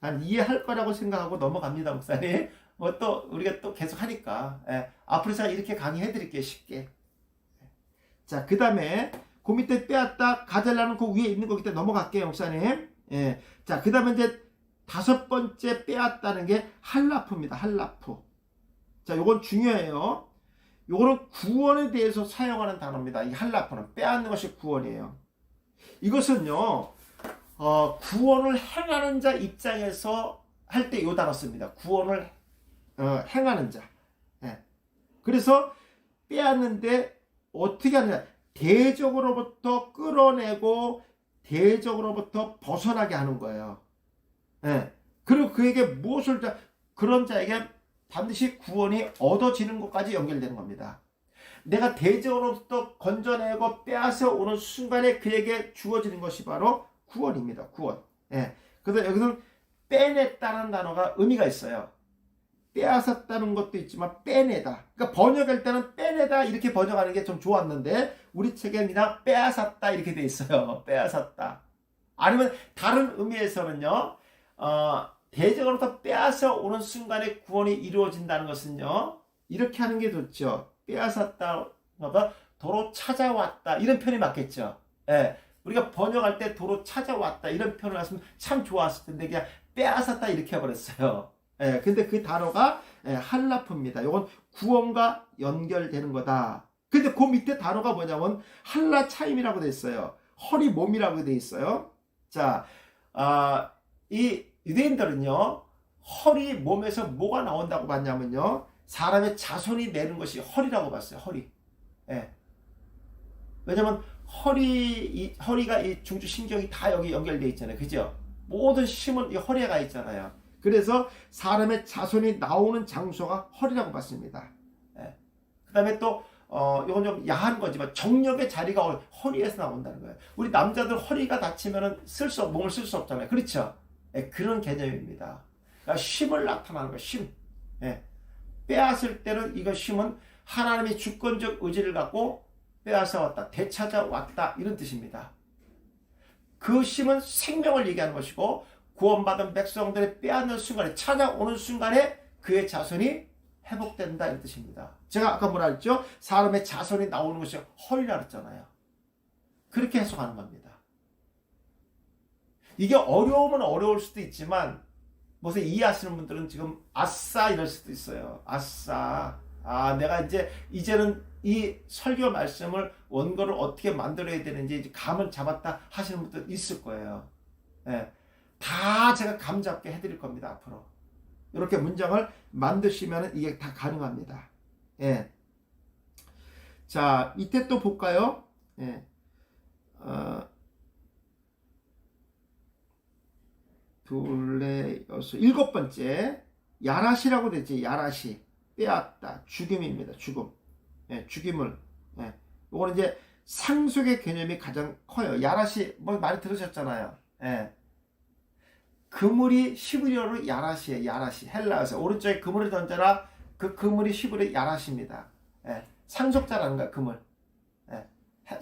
난 이해할 거라고 생각하고 넘어갑니다, 목사님. 뭐 또 우리가 또 계속 하니까 앞으로 제가 이렇게 강의해 드릴게요, 쉽게. 자, 그 다음에 그 밑에 빼앗다, 가젤라는 그 위에 있는 거기 때문에 넘어갈게요, 목사님. 자, 그 다음에 이제 다섯 번째 빼앗다는 게 할라프입니다. 할라프. 자, 요건 중요해요. 요거는 구원에 대해서 사용하는 단어입니다. 이 할라프는 빼앗는 것이 구원이에요. 이것은요, 구원을 행하는 자 입장에서 할 때 요 단어 씁니다. 구원을 행하는 자. 그래서 빼앗는데 어떻게 하느냐? 대적으로부터 끌어내고 대적으로부터 벗어나게 하는 거예요. 그리고 그에게 무엇을 그런 자에게 반드시 구원이 얻어지는 것까지 연결되는 겁니다. 내가 대적으로부터 건져내고 빼앗아 오는 순간에 그에게 주어지는 것이 바로 구원입니다. 구원. 그래서 여기서는 빼냈다는 단어가 의미가 있어요. 빼앗았다는 것도 있지만 빼내다. 그러니까 번역할 때는 빼내다 이렇게 번역하는 게 좀 좋았는데 우리 책에 그냥 빼앗았다 이렇게 돼 있어요. 빼앗았다. 아니면 다른 의미에서는요, 대적으로부터 빼앗아 오는 순간에 구원이 이루어진다는 것은요, 이렇게 하는 게 좋죠. 빼앗았다, 도로 찾아왔다, 이런 표현이 맞겠죠. 예, 우리가 번역할 때 도로 찾아왔다 이런 표현을 했으면 참 좋았을 텐데 그냥 빼앗았다 이렇게 해버렸어요. 예, 근데 그 단어가 할라프입니다. 이건 구원과 연결되는 거다. 근데 그 밑에 단어가 뭐냐면 할라 차임이라고 돼 있어요. 허리 몸이라고 돼 있어요. 자, 이 유대인들은요, 허리 몸에서 뭐가 나온다고 봤냐면요, 사람의 자손이 내는 것이 허리라고 봤어요. 허리. 예. 왜냐면 허리가 이 중추신경이 다 여기 연결되어 있잖아요. 그죠? 모든 힘은 이 허리에 가 있잖아요. 그래서 사람의 자손이 나오는 장소가 허리라고 봤습니다. 예. 그 다음에 또 이건 좀 야한 거지만 정력의 자리가 허리에서 나온다는 거예요. 우리 남자들 허리가 다치면 몸을 쓸 수 없잖아요. 그렇죠? 예, 그런 개념입니다. 그러니까 힘을 나타나는 거예요. 힘. 예. 빼앗을 때는 이거 힘은 하나님의 주권적 의지를 갖고 빼앗아 왔다, 되찾아 왔다, 이런 뜻입니다. 그 힘은 생명을 얘기하는 것이고, 구원받은 백성들의 빼앗는 순간에, 찾아오는 순간에 그의 자손이 회복된다, 이런 뜻입니다. 제가 아까 뭐라 했죠? 사람의 자손이 나오는 것이 허리라 그랬잖아요. 그렇게 해석하는 겁니다. 이게 어려우면 어려울 수도 있지만 무슨 이해하시는 분들은 지금 아싸 이럴 수도 있어요. 아싸, 내가 이제는 이 설교 말씀을 원고를 어떻게 만들어야 되는지 이제 감을 잡았다 하시는 분들 있을 거예요. 예, 다 제가 감 잡게 해드릴 겁니다. 앞으로 이렇게 문장을 만드시면 이게 다 가능합니다. 예. 자, 밑에 또 볼까요? 예. 둘레 여섯 일곱 번째 야라시라고 되지. 야라시, 빼앗다, 죽임입니다. 죽음. 예, 죽임을. 예. 이거는 이제 상속의 개념이 가장 커요. 야라시 뭐 많이 들으셨잖아요. 예. 그물이 히브리어로 야라시예요. 야라시. 헬라어에서 오른쪽에 그물을 던져라. 그 그물이 히브리 야라시입니다. 예. 상속자라는 거야, 그물. 예.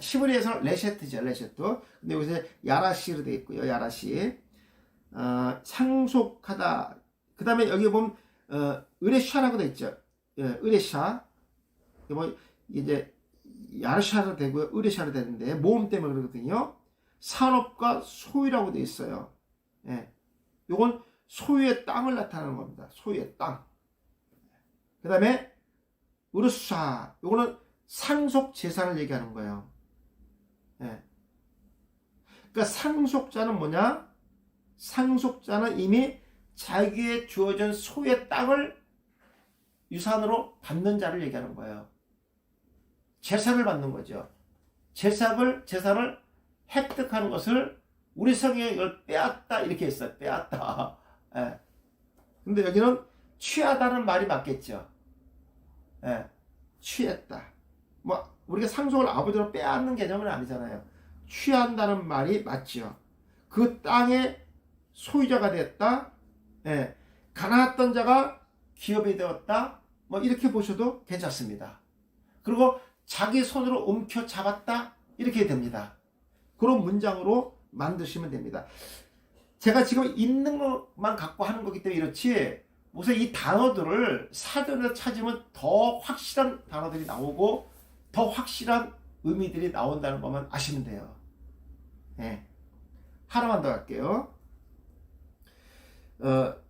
히브리에서는 레셰트죠, 레셰트. 근데 여기서 야라시로 되어 있고요. 야라시. 상속하다. 그 다음에 여기 보면 으레샤라고 되어 있죠. 예, 으레샤. 뭐 이제 야르샤로 되고요, 으레샤로 되는데 모음 때문에 그러거든요. 산업과 소유라고 되어 있어요. 예, 요건 소유의 땅을 나타내는 겁니다. 소유의 땅. 그 다음에 으르샤, 요거는 상속 재산을 얘기하는 거예요. 예. 그러니까 상속자는 뭐냐? 상속자는 이미 자기의 주어진 소유의 땅을 유산으로 받는 자를 얘기하는 거예요. 재산을 받는 거죠. 재산을 획득하는 것을 우리 성경에 이걸 빼앗다 이렇게 했어요. 빼앗다. 예. 근데 여기는 취하다는 말이 맞겠죠. 예. 취했다. 뭐 우리가 상속을 아버지로 빼앗는 개념은 아니잖아요. 취한다는 말이 맞죠. 그 땅의 소유자가 됐다. 예. 가난했던 자가 기업이 되었다. 뭐 이렇게 보셔도 괜찮습니다. 그리고 자기 손으로 움켜 잡았다. 이렇게 됩니다. 그런 문장으로 만드시면 됩니다. 제가 지금 있는 것만 갖고 하는 거기 때문에 이렇지, 무슨 이 단어들을 사전에서 찾으면 더 확실한 단어들이 나오고 더 확실한 의미들이 나온다는 것만 아시면 돼요. 네. 하나만 더 할게요.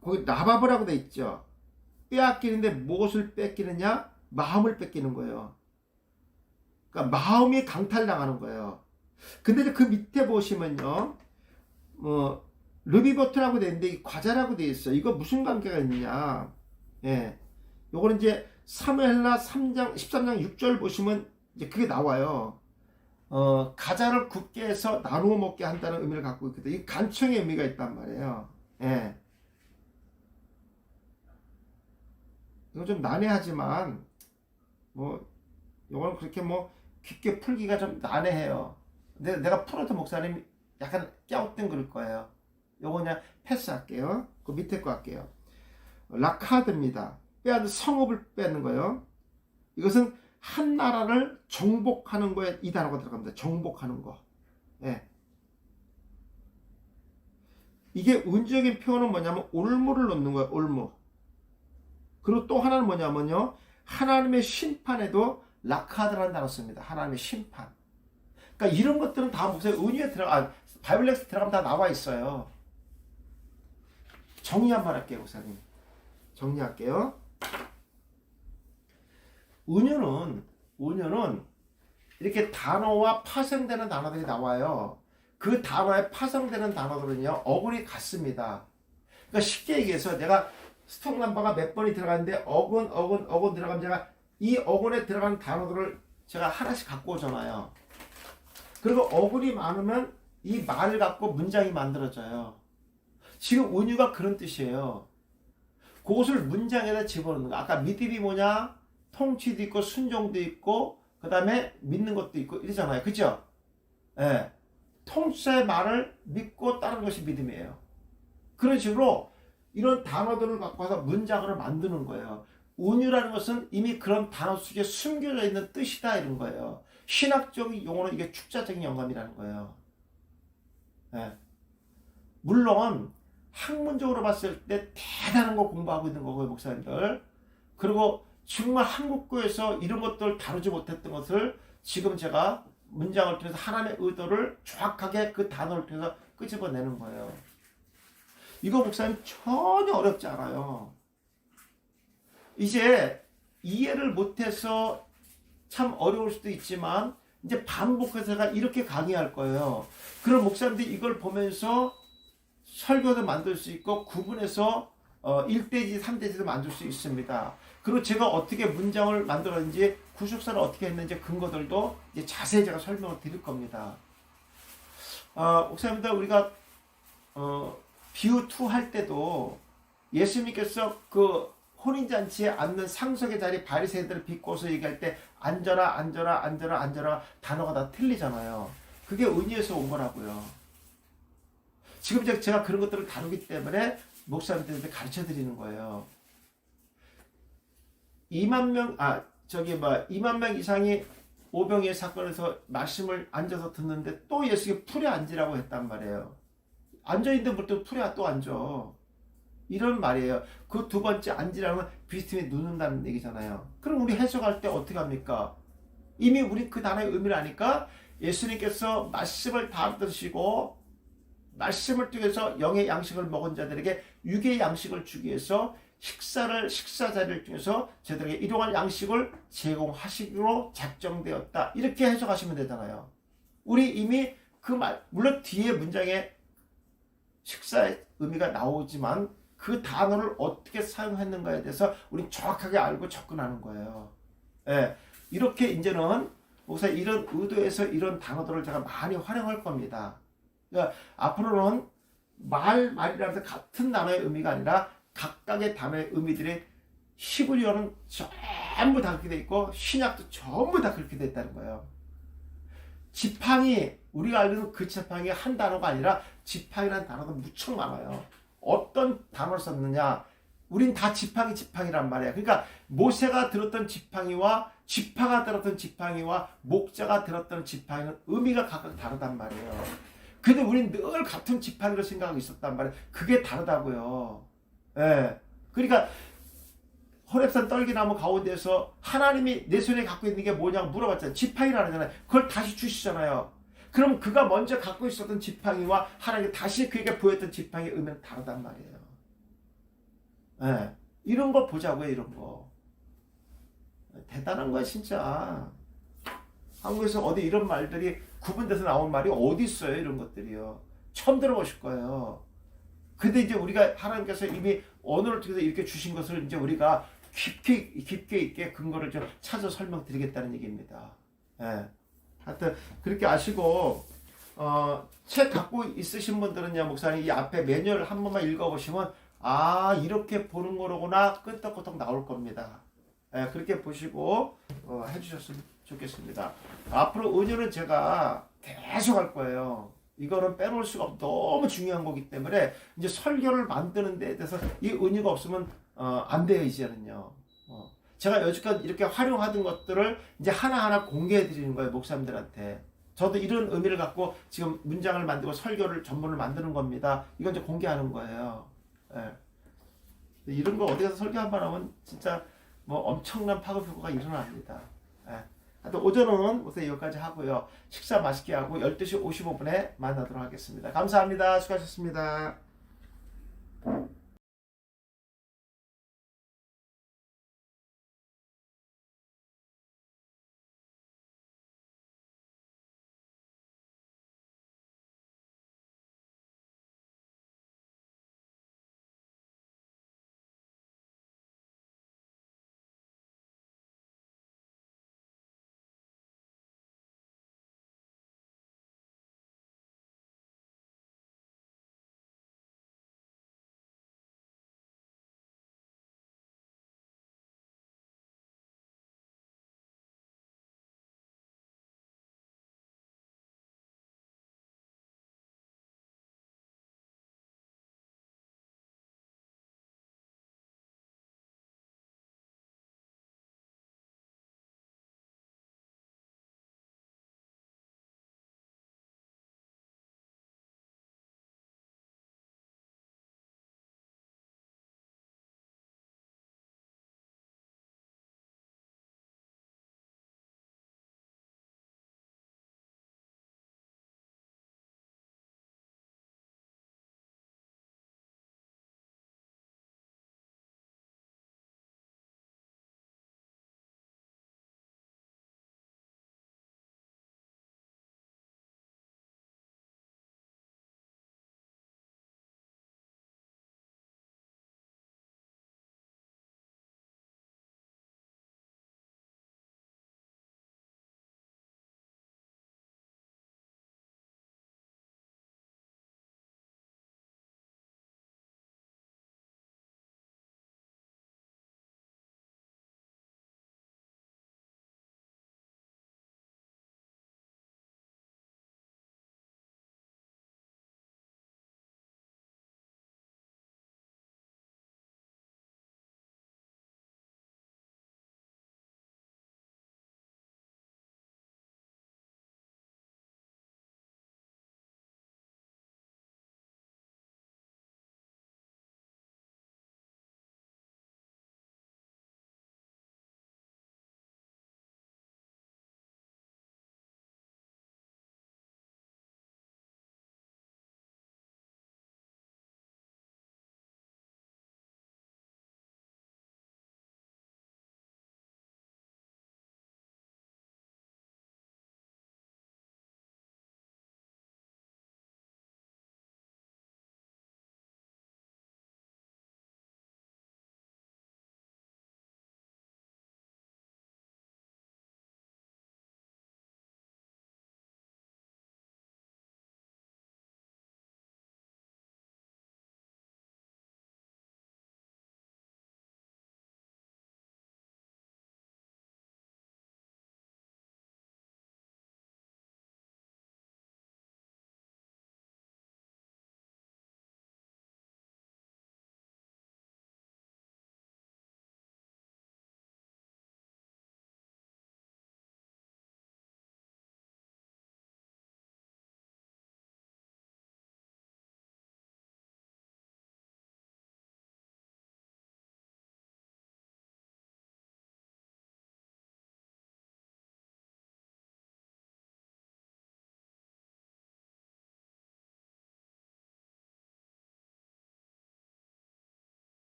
거기 나바브라고 돼 있죠. 빼앗기는데 무엇을 뺏기느냐? 마음을 뺏기는 거예요. 그러니까 마음이 강탈당하는 거예요. 근데 그 밑에 보시면요, 르비버트라고 되어 있는데 이 과자라고 되어 있어요. 이거 무슨 관계가 있느냐? 예, 요거는 이제 사무엘하 3장 13장 6절 보시면 이제 그게 나와요. 가자를 굽게 해서 나누어 먹게 한다는 의미를 갖고 있거든요. 이 간청의 의미가 있단 말이에요. 예. 이거 좀 난해하지만 뭐 이거는 그렇게 뭐 깊게 풀기가 좀 난해해요. 내가 풀어도 목사님 약간 갸우뚱 거예요. 요거 그냥 패스할게요. 그 밑에 거 할게요. 라카드입니다. 빼앗는 성읍을 뺏는 거예요. 이것은 한 나라를 정복하는 거에 이 단어가 들어갑니다. 정복하는 거. 예. 이게 은주적인 표현은 뭐냐면 올무를 놓는 거예요. 올무. 그리고 또 하나는 뭐냐면요. 하나님의 심판에도 라카드라는 단어 씁니다. 하나님의 심판. 그러니까 이런 것들은 다 목사님 은유에 바이블 렉스 들어가면 다 나와 있어요. 정리 한번 할게요, 목사님. 정리할게요. 은유는 이렇게 단어와 파생되는 단어들이 나와요. 그 단어에 파생되는 단어들은요, 어근이 같습니다. 그러니까 쉽게 얘기해서 내가 스톡 넘버가 몇 번이 들어가는데 어근 들어가면 제가 이 어근에 들어가는 단어들을 제가 하나씩 갖고 오잖아요. 그리고 어근이 많으면 이 말을 갖고 문장이 만들어져요. 지금 은유가 그런 뜻이에요. 그것을 문장에다 집어넣는 거. 아까 믿음이 뭐냐? 통치도 있고 순종도 있고 그 다음에 믿는 것도 있고 이러잖아요. 그죠? 예. 통치자의 말을 믿고 따르는 것이 믿음이에요. 그런 식으로 이런 단어들을 갖고 와서 문장을 만드는 거예요. 은유라는 것은 이미 그런 단어 속에 숨겨져 있는 뜻이다 이런 거예요. 신학적인 용어는 이게 축자적인 영감이라는 거예요. 예. 물론 학문적으로 봤을 때 대단한 거 공부하고 있는 거고요, 목사님들. 그리고 정말 한국교에서 이런 것들 다루지 못했던 것을 지금 제가 문장을 통해서 하나님의 의도를 정확하게 그 단어를 통해서 끄집어내는 거예요. 이거 목사님 전혀 어렵지 않아요. 이제 이해를 못해서 참 어려울 수도 있지만 이제 반복해서 제가 이렇게 강의할 거예요. 그럼 목사님들이 이걸 보면서 설교도 만들 수 있고 구분해서 1대지, 3대지도 만들 수 있습니다. 그리고 제가 어떻게 문장을 만들었는지 구속사를 어떻게 했는지 근거들도 이제 자세히 제가 설명을 드릴 겁니다. 목사님들 우리가 비유2 할 때도 예수님께서 그 혼인잔치에 앉는 상석의 자리 바리새인들을 비꼬서 얘기할 때 앉아라 앉아라 앉아라 앉아라 단어가 다 틀리잖아요. 그게 은유에서 온 거라고요. 지금 제가 그런 것들을 다루기 때문에 목사님들한테 가르쳐 드리는 거예요. 2만 명 이상이 오병이의 사건에서 말씀을 앉아서 듣는데 또 예수님이 풀에 앉으라고 했단 말이에요. 앉아있는데 뭘 풀에 또 앉아. 이런 말이에요. 그 두 번째 앉으라는 비스듬히 눕는다는 얘기잖아요. 그럼 우리 해석할 때 어떻게 합니까? 이미 우리 그 단어의 의미를 아니까 예수님께서 말씀을 다 드시고 말씀을 통해서 영의 양식을 먹은 자들에게 육의 양식을 주기 위해서 식사 자리를 통해서 저들에게 일용할 양식을 제공하시기로 작정되었다. 이렇게 해석하시면 되잖아요. 우리 이미 그 말, 물론 뒤에 문장에 식사의 의미가 나오지만 그 단어를 어떻게 사용했는가에 대해서 우리 정확하게 알고 접근하는 거예요. 예, 이렇게 이제는 목사 이런 의도에서 이런 단어들을 제가 많이 활용할 겁니다. 그러니까 앞으로는 말이라는 같은 단어의 의미가 아니라 각각의 단어의 의미들이 히브리어는 전부 다 그렇게 돼 있고 신약도 전부 다 그렇게 돼 있다는 거예요. 지팡이, 우리가 알는 그 지팡이 한 단어가 아니라 지팡이라는 단어가 무척 많아요. 어떤 단어를 썼느냐? 우린 다 지팡이란 말이에요. 그러니까 모세가 들었던 지팡이와 지파가 들었던 지팡이와 목자가 들었던 지팡이는 의미가 각각 다르단 말이에요. 근데 우린 늘 같은 지팡이로 생각하고 있었단 말이에요. 그게 다르다고요. 예. 그러니까 호렙산 떨기나무 가운데서 하나님이 내 손에 갖고 있는 게 뭐냐고 물어봤잖아요. 지팡이라잖아요. 그걸 다시 주시잖아요. 그럼 그가 먼저 갖고 있었던 지팡이와 하나님이 다시 그에게 보였던 지팡이의 의미는 다르단 말이에요. 예. 이런 거 보자고요. 이런 거. 대단한 거야 진짜. 한국에서 어디 이런 말들이 구분돼서 나온 말이 어디 있어요. 이런 것들이요. 처음 들어보실 거예요. 근데 이제 우리가 하나님께서 이미 언어를 통해서 이렇게 주신 것을 이제 우리가 깊게 있게 근거를 좀 찾아 설명드리겠다는 얘기입니다. 예. 하여튼 그렇게 아시고 책 갖고 있으신 분들은요, 목사님 이 앞에 매뉴얼 한 번만 읽어보시면 아 이렇게 보는 거로구나 끄떡끄떡 나올 겁니다. 예, 그렇게 보시고 해주셨으면 좋겠습니다. 앞으로 은유는 제가 계속 할 거예요. 이거는 빼놓을 수가 없고 너무 중요한 거기 때문에 이제 설교를 만드는 데 대해서 이 은유가 없으면 안 돼요. 이제는요. 제가 여지껏 이렇게 활용하던 것들을 이제 하나하나 공개해 드리는 거예요. 목사님들한테. 저도 이런 의미를 갖고 지금 문장을 만들고 설교를 전문을 만드는 겁니다. 이건 이제 공개하는 거예요. 예. 이런 거 어디 가서 설교 한 번 하면 진짜 뭐 엄청난 파급효과가 일어납니다. 예. 하여튼 오전은 우선 여기까지 하고요. 식사 맛있게 하고 12시 55분에 만나도록 하겠습니다. 감사합니다. 수고하셨습니다.